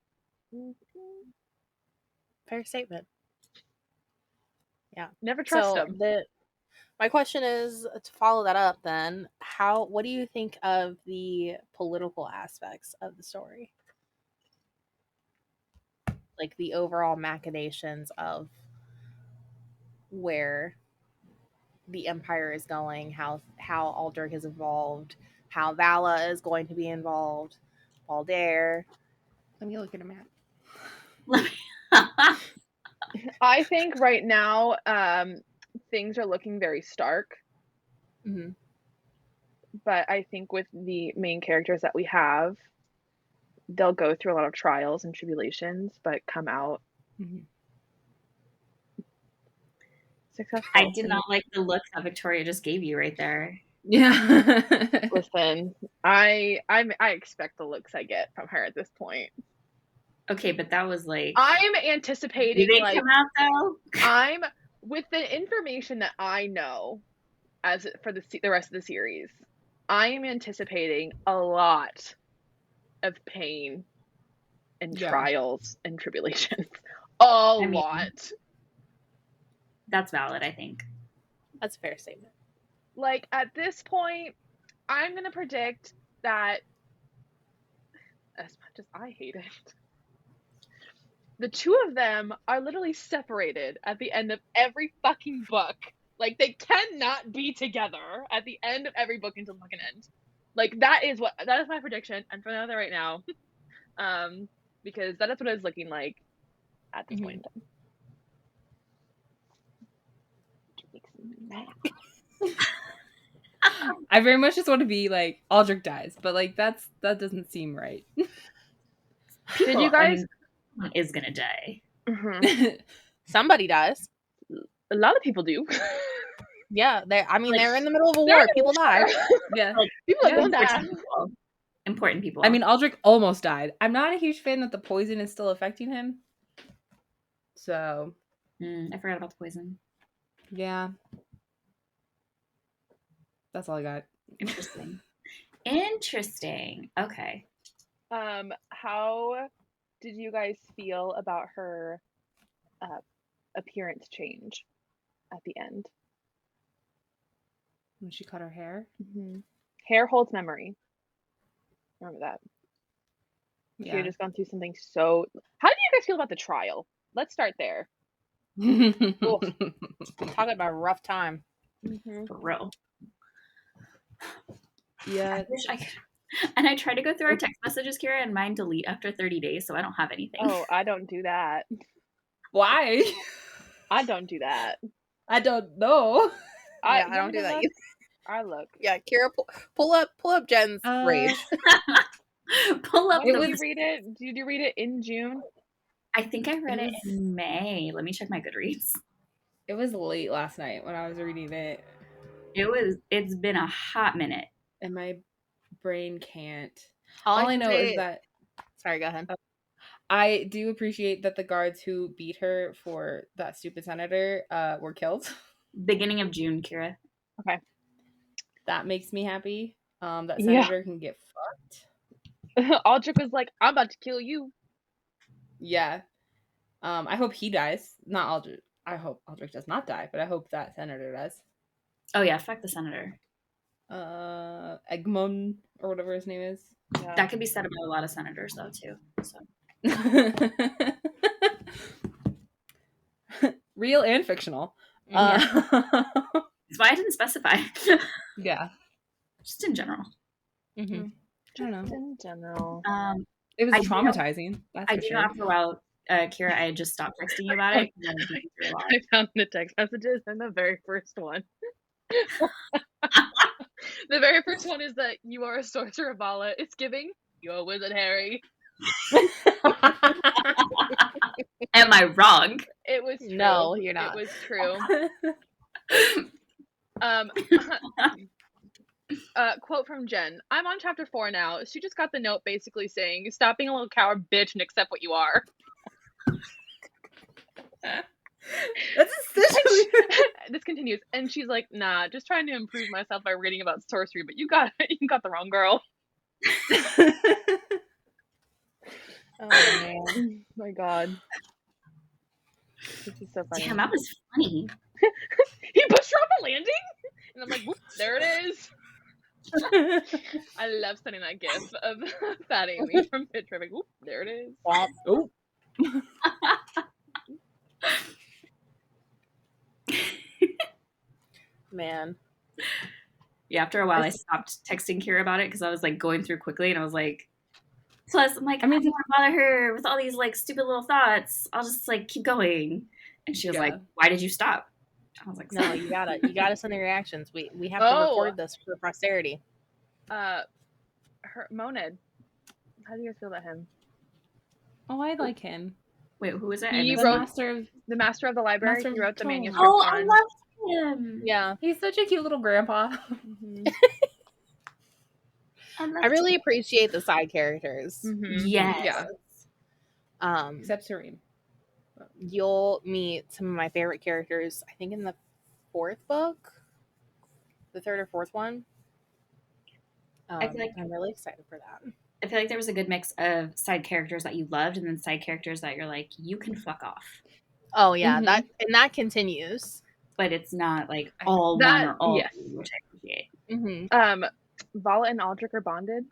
fair statement. Yeah. Never trust him. My question is, to follow that up then, what do you think of the political aspects of the story? Like the overall machinations of where the Empire is going, how Aldrich has evolved, how Vala is going to be involved, Baldair. Let me look at a map. I think right now things are looking very stark. But I think with the main characters that we have, they'll go through a lot of trials and tribulations, but come out successful. I did not like the look that Victoria just gave you right there. Yeah. Listen, I expect the looks I get from her at this point. Okay, but that was like, I'm anticipating. Did they come out though? I'm with the information that I know as for the rest of the series. I am anticipating a lot of pain and trials and tribulations. A lot. That's valid, I think. That's a fair statement. Like, at this point, I'm going to predict that, as much as I hate it, the two of them are literally separated at the end of every fucking book. Like, they cannot be together at the end of every book until the fucking end. Like, that is my prediction. I'm throwing it out there right now. Because that is what it's looking like at this point in time. I very much just want to be like, Aldrich dies, but like that doesn't seem right. Did you guys is gonna die? Somebody dies. A lot of people do. Yeah, they're in the middle of a war. People die. Yeah, people are gonna die. Important people. I mean, Aldrich almost died. I'm not a huge fan that the poison is still affecting him. So, I forgot about the poison. Yeah. That's all I got. Interesting. Okay. How did you guys feel about her appearance change at the end? When she cut her hair? Hair holds memory. Remember that. Yeah. She had just gone through something so... How did you guys feel about the trial? Let's start there. Talking about a rough time. For real. Yeah. And I tried to go through our text messages, Kiara, and mine delete after 30 days, so I don't have anything. Oh, I don't do that. Why? I don't do that. I don't know. I don't do that either. I look. Yeah, Kiara, pull up Jen's rage. Pull up. When did you read it? Did you read it in June? I think I read it in May. Let me check my Goodreads. It was late last night when I was reading it. It's been a hot minute. And my brain can't. All I know is that... Sorry, go ahead. I do appreciate that the guards who beat her for that stupid senator were killed. Beginning of June, Kiara. Okay. That makes me happy. That senator can get fucked. Aldrich was like, I'm about to kill you. Yeah. I hope he dies. Not Aldrich. I hope Aldrich does not die, but I hope that senator does. Oh yeah, fuck the senator. Egmont or whatever his name is. Yeah. That could be said about a lot of senators though too. So. Real and fictional. That's why I didn't specify. Yeah. Just in general. Mm-hmm. I don't know. In general. It was traumatizing. I do know after a while, Kiara, I just stopped texting you about it. I found the text messages and the very first one. The very first one is that you are a sorcerer, Vala. It's giving, you're a wizard, Harry. Am I wrong? It was true. No, you're not. It was true. Quote from Jen. I'm on chapter 4 now. She just got the note basically saying, stop being a little coward bitch and accept what you are. That's essentially... This continues, and she's like, nah, just trying to improve myself by reading about sorcery, but you got the wrong girl. Oh man. My god. This is so funny. Damn, that was funny. He pushed her off a landing? And I'm like, whoop, there it is. I love sending that gif of Fat Amy from Pit Traffic. Whoop, there it is. Oh. Man. Yeah, after a while I stopped texting Kiara about it because I was like going through quickly and I was like, plus I'm like, I don't want to bother her with all these like stupid little thoughts. I'll just like keep going. And she was like, why did you stop? I was like, no, you gotta send the reactions. We have to record this for posterity. Monad. How do you guys feel about him? Oh, I like him. Wait, who is it? He wrote the master of the library. He wrote the manuscript. Oh, I love him. Yeah, he's such a cute little grandpa. Mm-hmm. I really appreciate the side characters. Mm-hmm. Yes. Yeah. Except Serene. You'll meet some of my favorite characters, I think in the 4th book. The 3rd or 4th one. I feel like I'm really excited for that. I feel like there was a good mix of side characters that you loved and then side characters that you're like, you can fuck off. Oh yeah, that continues. But it's not like all one or all yes. two, which I appreciate. Mm-hmm. Vala and Aldrich are bonded.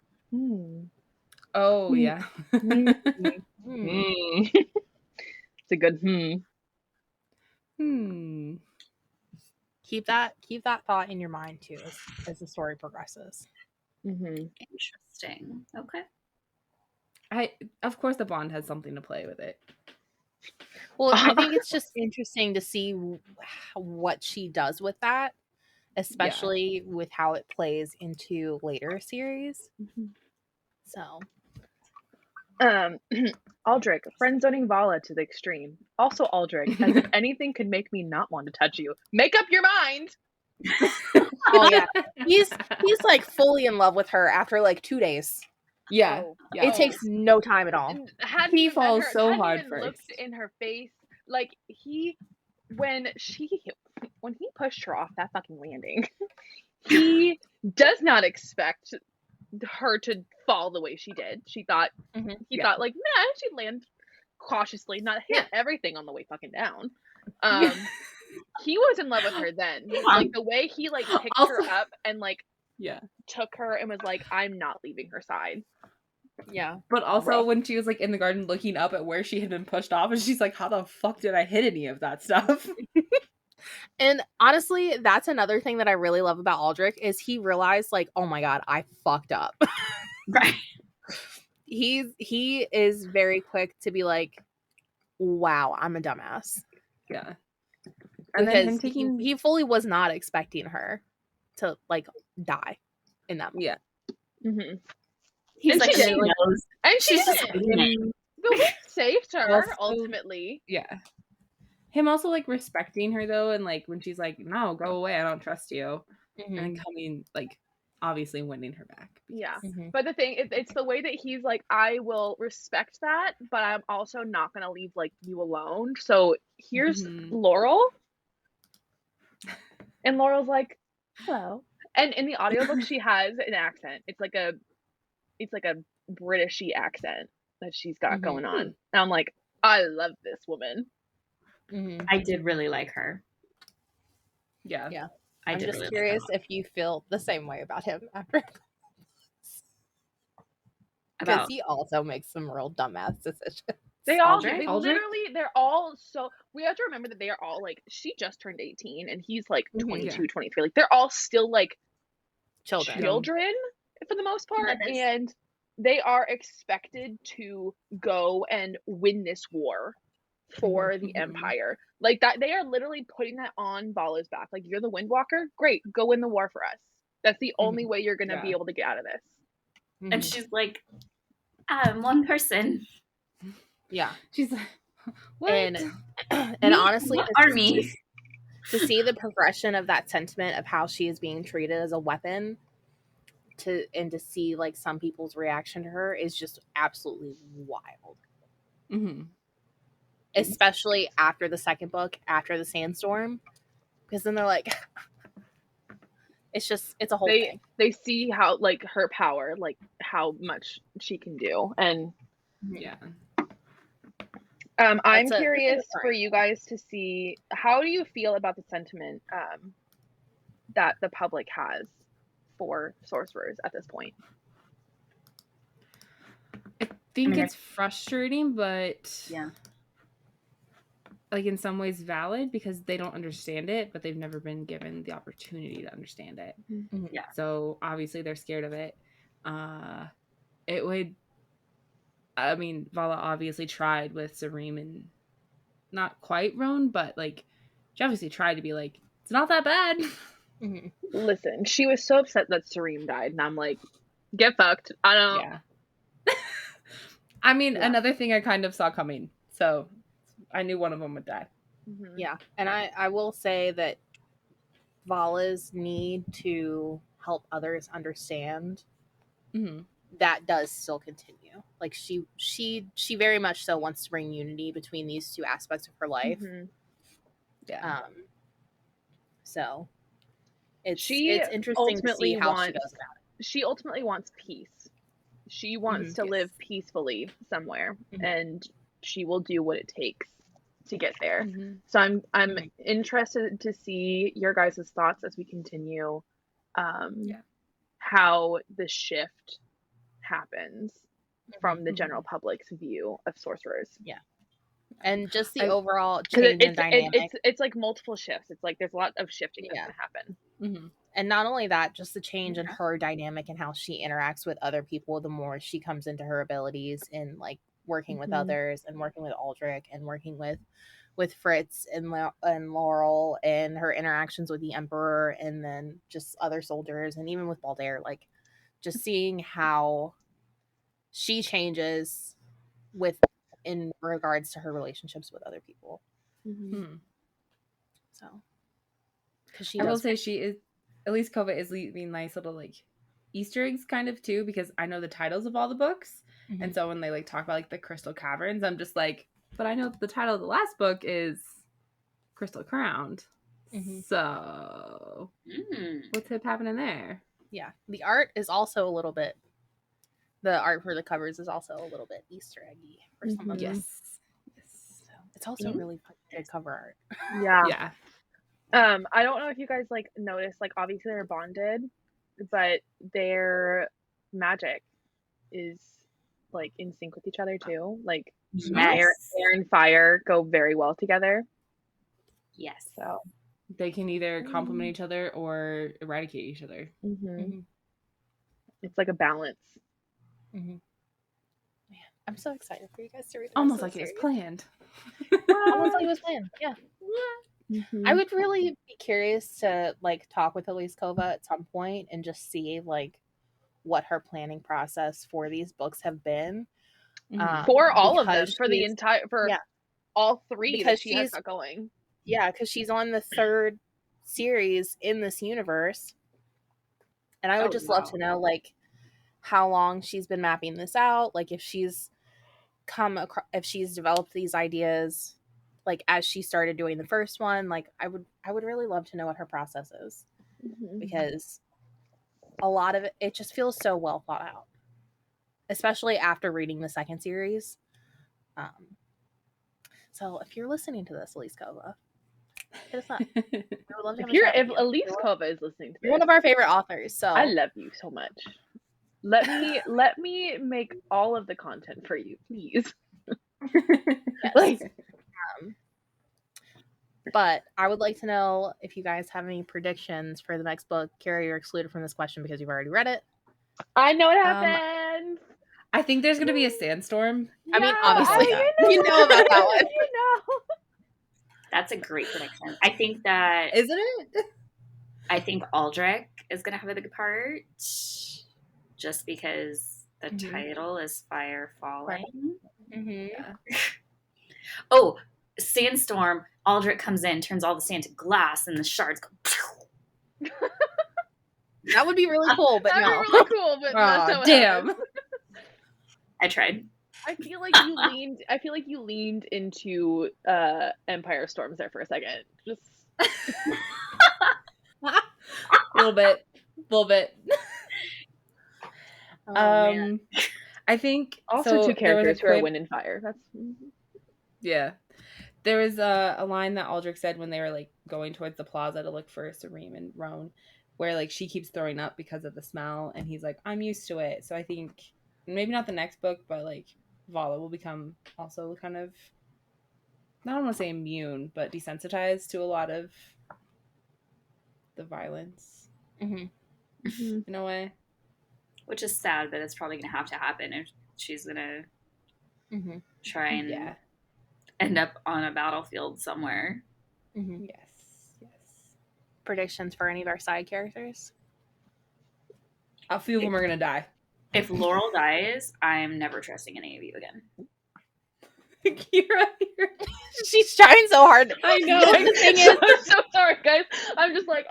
Oh yeah. It's a good Keep that thought in your mind too as the story progresses. Interesting. Okay. Of course the bond has something to play with it. Well, I think it's just interesting to see what she does with that, especially with how it plays into later series. So, Aldrich, friend zoning Vala to the extreme. Also Aldrich, as if anything could make me not want to touch you. Make up your mind. Oh yeah, he's like fully in love with her after like 2 days. Yeah, it takes no time at all. He falls so hard first. Looked in her face, like when he pushed her off that fucking landing, he does not expect her to fall the way she did. He thought like, nah, she'd land cautiously, not hit everything on the way fucking down. He was in love with her then. Like the way he like picked her up and like took her and was like, I'm not leaving her side. Yeah. But also when she was like in the garden looking up at where she had been pushed off and she's like, how the fuck did I hit any of that stuff? And honestly, that's another thing that I really love about Aldrich is he realized like, oh my god, I fucked up. Right. He is very quick to be like, wow, I'm a dumbass. Yeah. And then him taking he fully was not expecting her to like die in that moment. Yeah. Mm-hmm. He's like, she knows. And she's just the we saved her ultimately. Yeah. Him also like respecting her though, and like when she's like, no, go away, I don't trust you. And then coming like obviously winning her back. Yeah. But the thing it's the way that he's like, I will respect that, but I'm also not gonna leave like you alone. So here's Laurel. And Laurel's like, hello. And in the audiobook she has an accent. It's like a Britishy accent that she's got going on. And I'm like, I love this woman. I did really like her. Yeah. Yeah. I'm just really curious if you feel the same way about him after. Because he also makes some real dumbass decisions. They all do. They literally, they're all so, we have to remember that they are all like, she just turned 18 and he's like 22, 23. Like they're all still like children for the most part. And they are expected to go and win this war for the Empire. Like that, they are literally putting that on Vala's back. Like, you're the Windwalker? Great, go win the war for us. That's the only way you're going to be able to get out of this. And she's like, I'm one person. Yeah. She's like, what? And honestly, army. To see the progression of that sentiment of how she is being treated as a weapon, to see like some people's reaction to her is just absolutely wild. Especially after the second book, after the sandstorm, because then they're like, it's a whole thing. They see how like her power, like how much she can do, and I'm curious for you guys to see, how do you feel about the sentiment that the public has for sorcerers at this point? I think it's frustrating, but like in some ways valid, because they don't understand it, but they've never been given the opportunity to understand it. Yeah. So obviously they're scared of it. Vala obviously tried with Sareem, and not quite Roan, but like she obviously tried to be like, it's not that bad. Listen, she was so upset that Sareem died, and I'm like, get fucked. I don't. Yeah. I mean, another thing I kind of saw coming, so I knew one of them would die. Yeah, and I will say that Vala's need to help others understand that does still continue. Like she very much so wants to bring unity between these two aspects of her life. So it's interesting to see how she goes about it. She ultimately wants peace. She wants to live peacefully somewhere, and she will do what it takes to get there. So I'm interested to see your guys' thoughts as we continue how the shift happens from the general public's view of sorcerers. Yeah. And just the overall change in dynamic. It's like multiple shifts. It's like there's a lot of shifting that's going to happen. And not only that, just the change in her dynamic and how she interacts with other people, the more she comes into her abilities in like working with others and working with Aldrich and working with Fritz and Laurel, and her interactions with the Emperor, and then just other soldiers, and even with Baldair, like just seeing how she changes in regards to her relationships with other people. So, because I will say she is, Elise Kova is leaving nice little like Easter eggs kind of too, because I know the titles of all the books, and so when they like talk about like the Crystal Caverns, I'm just like, but I know the title of the last book is Crystal Crowned. So what's happening there? Yeah, the art is also a little bit. The art for the covers is also a little bit Easter eggy for some of them. Yes. So it's also really good cover art. Yeah. I don't know if you guys like noticed, like obviously they're bonded, but their magic is like in sync with each other too. Like air and fire go very well together. Yes. So they can either complement each other or eradicate each other. It's like a balance. Mm-hmm. Yeah, I'm so excited for you guys to read. Almost like it was planned. Almost like it was planned. Yeah. I would really be curious to like talk with Elise Kova at some point and just see like what her planning process for these books have been. For all of them, because for the entire, for all three because that she has got going. Yeah, because she's on the third series in this universe. And I would just love to know like how long she's been mapping this out, like if she's if she's developed these ideas like as she started doing the first one. Like I would really love to know what her process is, because a lot of it just feels so well thought out, especially after reading the second series. So if you're listening to this, Elise Kova, hit us up. We would love to have a chat with you. If Elise Kova is listening to this, you're one of our favorite authors, so I love you so much. Let me make all of the content for you, please. Yes. But I would like to know if you guys have any predictions for the next book. Kiara, you're excluded from this question because you've already read it. I know what happens. I think there's going to be a sandstorm. I mean, obviously, you know about that one. You know. That's a great prediction. I think that... Isn't it? I think Aldrich is going to have a big part, just because the title is Fire Falling. Yeah. Oh, sandstorm. Aldrich comes in, turns all the sand to glass, and the shards go. That would be really cool, but That'd be really cool, but that's not what damn. happens. I tried. I feel like you leaned into Empire Storms there for a second. Just a little bit. Man. I think also two characters who are wind and fire. That's There was a line that Aldrich said when they were like going towards the plaza to look for Sareem and Roan, where like she keeps throwing up because of the smell, and he's like, I'm used to it. So I think maybe not the next book, but like Vala will become also kind of, I don't want to say immune, but desensitized to a lot of the violence in a way. Which is sad, but it's probably going to have to happen if she's going to try and end up on a battlefield somewhere. Yes. Predictions for any of our side characters? A few of them are going to die. If Laurel dies, I'm never trusting any of you again. Kiara, she's trying so hard. I know. The thing is, I'm so sorry, guys. I'm just like,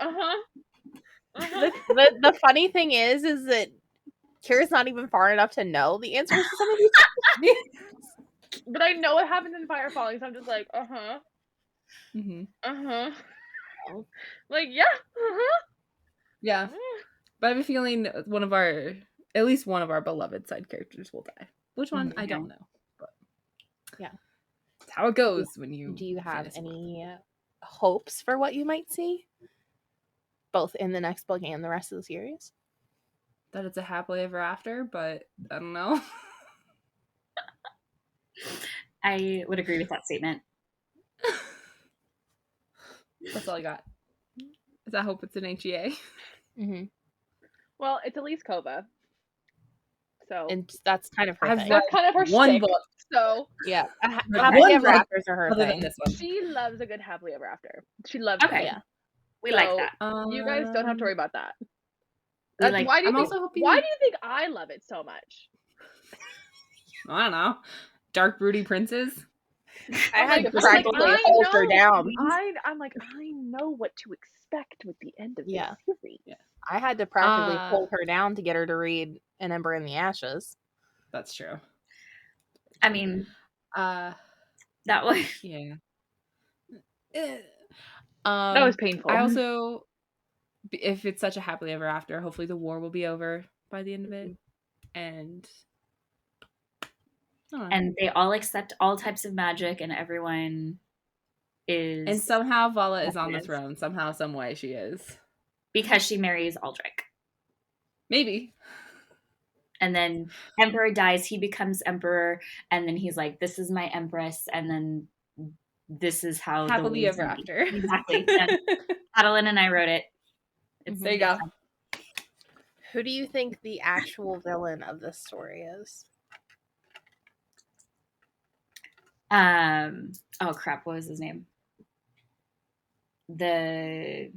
The funny thing is that Kira's not even far enough to know the answers to some of these. But I know what happens in Fire Falling, so I'm just like, like, yeah. But I have a feeling at least one of our beloved side characters will die. Which one? I don't know. But yeah, it's how it goes when you. Do you have any hopes for what you might see, both in the next book and the rest of the series? That it's a happily ever after, but I don't know. I would agree with that statement. That's all I got. I hope it's an HEA. Well, it's Elise Kova. So and that's kind of her thing. That's kind of her one shtick, book. So yeah, happily ever afters are her thing. This one. She loves a good happily ever after. She loves it. Yeah. We like that. You guys don't have to worry about that. Like, why do you think I love it so much? I don't know. Dark broody princes. I had to practically hold her down. I'm like, I know what to expect with the end of this series. Yeah. I had to practically hold her down to get her to read An Ember in the Ashes. That's true. I mean, that was that was painful. I also, if it's such a happily ever after, hopefully the war will be over by the end of it, and they all accept all types of magic, and everyone is. And somehow Vala is on the throne. Somehow, some way, she is. Because she marries Aldrich. Maybe. And then Emperor dies, he becomes Emperor, and then he's like, this is my Empress, and then this is how happily ever after. Exactly. Katalyn and I wrote it. There you go. Who do you think the actual villain of this story is? Oh crap, what was his name? The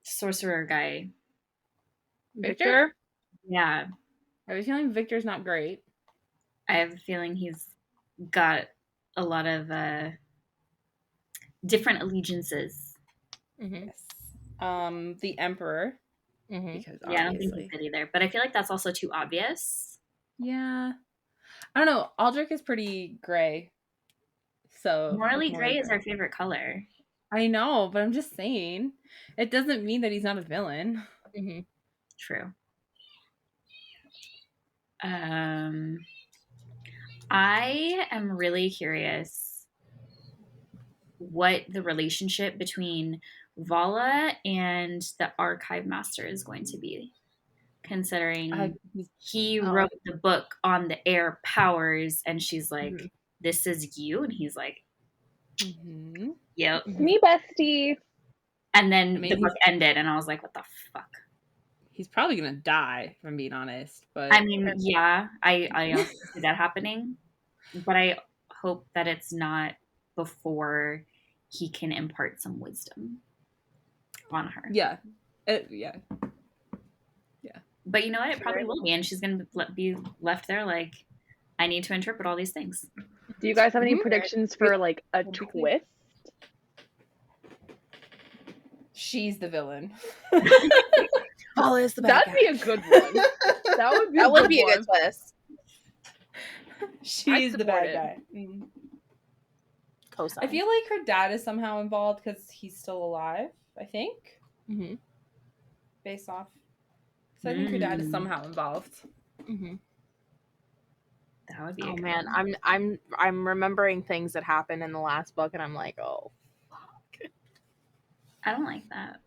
sorcerer guy. Victor? Yeah. I have a feeling Victor's not great. I have a feeling he's got a lot of different allegiances. Yes. The Emperor. Because yeah, I don't think he's good either. But I feel like that's also too obvious. Yeah. I don't know. Aldrich is pretty gray. So Morally gray is our favorite color. I know, but I'm just saying. It doesn't mean that he's not a villain. True. I am really curious what the relationship between Vala and the Archive Master is going to be, considering he wrote the book on the AIr powers, and she's like, "This is you," and he's like, "Yep, me bestie." And then the book ended, and I was like, "What the fuck?" He's probably gonna die, if I'm being honest. But I mean, yeah, I also see that happening, but I hope that it's not before he can impart some wisdom on her. Yeah. But you know what? It probably will be, and she's gonna be left there like, I need to interpret all these things. Do you guys have any predictions for like a twist? She's the villain. Vala is the bad guy. That'd be a good one. That would be a good twist. She's the bad guy. I feel like her dad is somehow involved because he's still alive, I think. Based off. So I think her dad is somehow involved. That would be oh man, I'm remembering things that happened in the last book, and I'm like, oh fuck. I don't like that.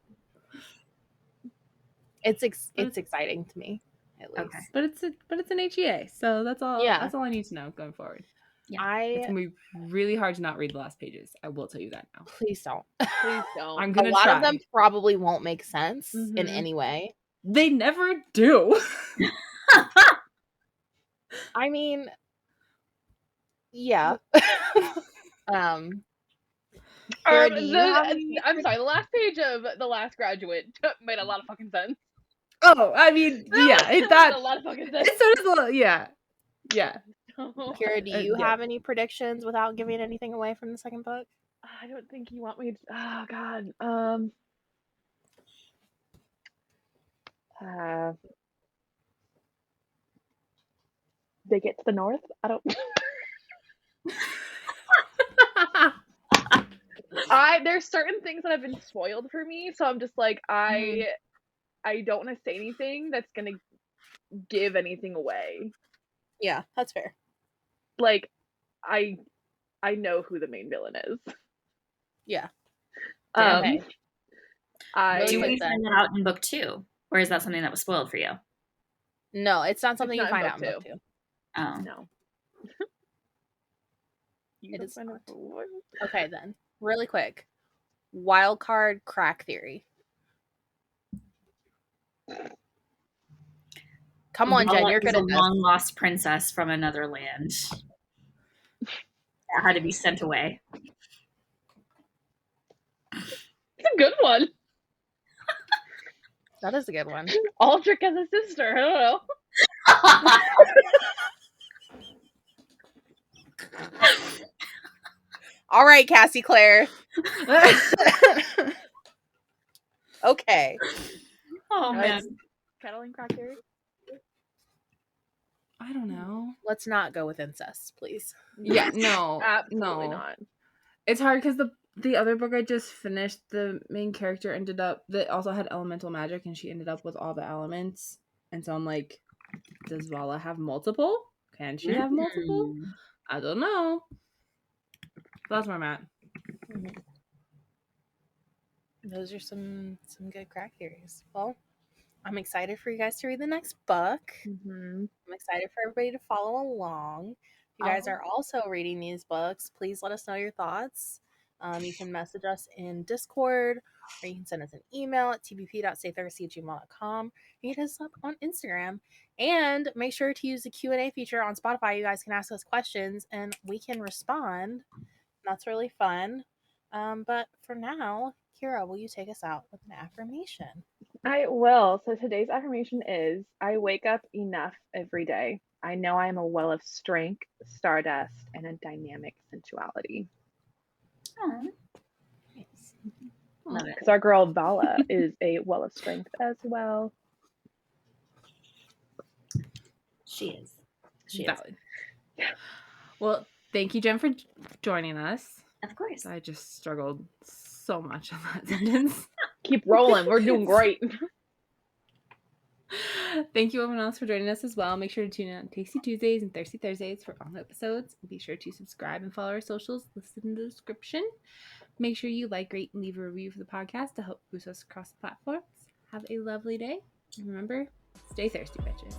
It's exciting to me, at least. Okay. But it's an HEA, so that's all. Yeah, that's all I need to know going forward. Yeah. It's gonna be really hard to not read the last pages. I will tell you that now. Please don't. Please don't. I'm gonna A lot try. of them probably won't make sense in any way. They never do. I mean, yeah. I'm sorry, the last page of The Last Graduate made a lot of fucking sense. Oh, I mean, yeah, made a lot of fucking sense. Yeah. Kiara, do you have any predictions without giving anything away from the second book? I don't think you want me to. Oh God. They get to the north. I don't. There's certain things that have been spoiled for me, so I'm just like I don't want to say anything that's gonna give anything away. Yeah, that's fair. Like, I know who the main villain is. Yeah. Do we find that out in book 2, or is that something that was spoiled for you? No, it's not something you find out in book 2. Oh no. It is not. Okay, then. Really quick. Wildcard crack theory. Come on, Jen, you're good at this. A long-lost princess from another land that had to be sent away. It's a good one. That is a good one. Aldrich as a sister. I don't know. All right, Cassie Claire. Okay. Oh man. Katalyn crack theory? I don't know. Let's not go with incest, please. Yeah, no. Absolutely not. It's hard because the other book I just finished, the main character that also had elemental magic, and she ended up with all the elements. And so I'm like, does Vala have multiple? Can she have multiple? I don't know. That's where I'm at. Those are some good crack theories. Well, I'm excited for you guys to read the next book. I'm excited for everybody to follow along. If you guys are also reading these books, please let us know your thoughts. You can message us in Discord, or you can send us an email at tbp.staythirsty@gmail.com. You can hit us up on Instagram. And make sure to use the Q&A feature on Spotify. You guys can ask us questions, and we can respond. That's really fun. But for now, Kiara, will you take us out with an affirmation? I will. So today's affirmation is, I wake up enough every day. I know I am a well of strength, stardust, and a dynamic sensuality. Oh, nice. Love it. Because our girl Vala is a well of strength as well. She is. She Valid. Yeah. Well, thank you, Jen, for joining us. Of course. I just struggled so much on that sentence. Keep rolling. We're doing great. Thank you, everyone else, for joining us as well. Make sure to tune in on Tasty Tuesdays and Thirsty Thursdays for all the episodes. Be sure to subscribe and follow our socials listed in the description. Make sure you like, rate, and leave a review for the podcast to help boost us across the platforms. Have a lovely day. And remember, stay thirsty, bitches.